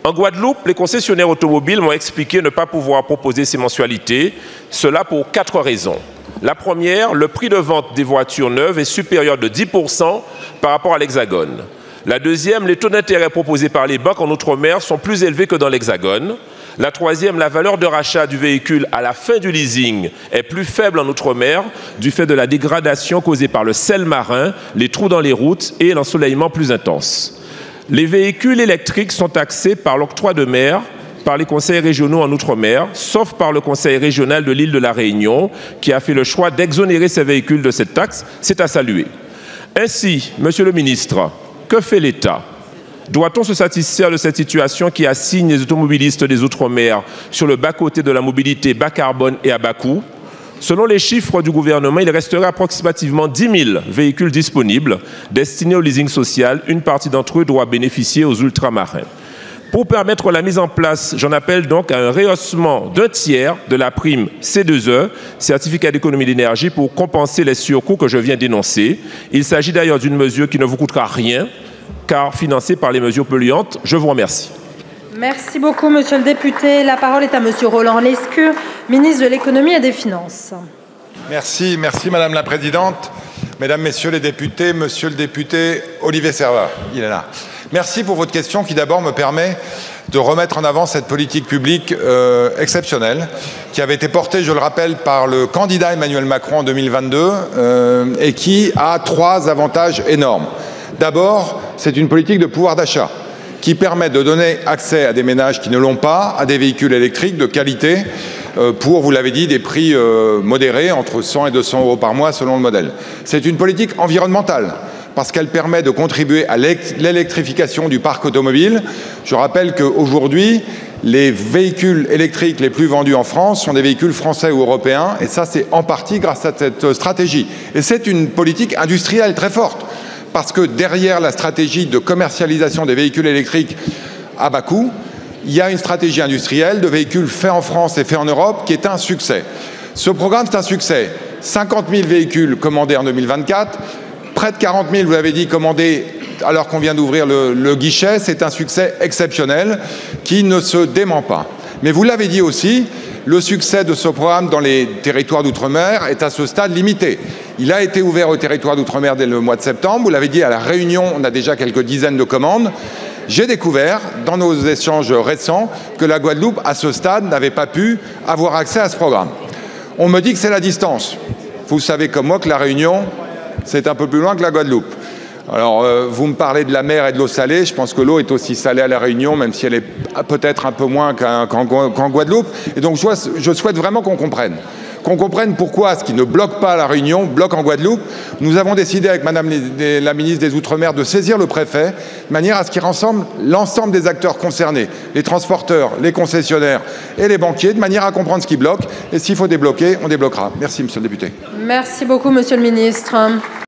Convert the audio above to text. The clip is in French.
En Guadeloupe, les concessionnaires automobiles m'ont expliqué ne pas pouvoir proposer ces mensualités, cela pour 4 raisons. La première, le prix de vente des voitures neuves est supérieur de 10% par rapport à l'Hexagone. La deuxième, les taux d'intérêt proposés par les banques en Outre-mer sont plus élevés que dans l'Hexagone. La troisième, la valeur de rachat du véhicule à la fin du leasing est plus faible en Outre-mer du fait de la dégradation causée par le sel marin, les trous dans les routes et l'ensoleillement plus intense. Les véhicules électriques sont taxés par l'octroi de mer par les conseils régionaux en Outre-mer, sauf par le conseil régional de l'île de la Réunion, qui a fait le choix d'exonérer ces véhicules de cette taxe. C'est à saluer. Ainsi, Monsieur le ministre, que fait l'État ? Doit-on se satisfaire de cette situation qui assigne les automobilistes des Outre-mer sur le bas-côté de la mobilité bas carbone et à bas coût? Selon les chiffres du gouvernement, il resterait approximativement 10 000 véhicules disponibles destinés au leasing social. Une partie d'entre eux doit bénéficier aux ultramarins. Pour permettre la mise en place, j'en appelle donc à un rehaussement d'un tiers de la prime C2E, certificat d'économie d'énergie, pour compenser les surcoûts que je viens d'énoncer. Il s'agit d'ailleurs d'une mesure qui ne vous coûtera rien, car financée par les mesures polluantes. Je vous remercie. Merci beaucoup, monsieur le député. La parole est à monsieur Roland Lescure, ministre de l'économie et des finances. Merci madame la présidente. Mesdames, messieurs les députés, monsieur le député Olivier Serva, il est là. Merci pour votre question qui d'abord me permet de remettre en avant cette politique publique exceptionnelle qui avait été portée, je le rappelle, par le candidat Emmanuel Macron en 2022 et qui a 3 avantages énormes. D'abord, c'est une politique de pouvoir d'achat qui permet de donner accès à des ménages qui ne l'ont pas, à des véhicules électriques de qualité pour, vous l'avez dit, des prix modérés, entre 100 et 200 euros par mois selon le modèle. C'est une politique environnementale parce qu'elle permet de contribuer à l'électrification du parc automobile. Je rappelle qu'aujourd'hui, les véhicules électriques les plus vendus en France sont des véhicules français ou européens, et ça, c'est en partie grâce à cette stratégie. Et c'est une politique industrielle très forte, parce que derrière la stratégie de commercialisation des véhicules électriques à bas coût, il y a une stratégie industrielle de véhicules faits en France et faits en Europe qui est un succès. Ce programme, c'est un succès. 50 000 véhicules commandés en 2024, près de 40 000, vous l'avez dit, commandés alors qu'on vient d'ouvrir le guichet. C'est un succès exceptionnel qui ne se dément pas. Mais vous l'avez dit aussi, le succès de ce programme dans les territoires d'outre-mer est à ce stade limité. Il a été ouvert au territoire d'outre-mer dès le mois de septembre. Vous l'avez dit, à La Réunion, on a déjà quelques dizaines de commandes. J'ai découvert, dans nos échanges récents, que la Guadeloupe, à ce stade, n'avait pas pu avoir accès à ce programme. On me dit que c'est la distance. Vous savez comme moi que La Réunion, c'est un peu plus loin que la Guadeloupe. Alors, vous me parlez de la mer et de l'eau salée. Je pense que l'eau est aussi salée à La Réunion, même si elle est peut-être un peu moins qu'en Guadeloupe. Et donc, je souhaite vraiment qu'on comprenne pourquoi ce qui ne bloque pas à La Réunion bloque en Guadeloupe. Nous avons décidé avec madame la ministre des Outre-mer de saisir le préfet de manière à ce qu'il rassemble l'ensemble des acteurs concernés, les transporteurs, les concessionnaires et les banquiers, de manière à comprendre ce qui bloque. Et s'il faut débloquer, on débloquera. Merci, monsieur le député. Merci beaucoup, monsieur le ministre.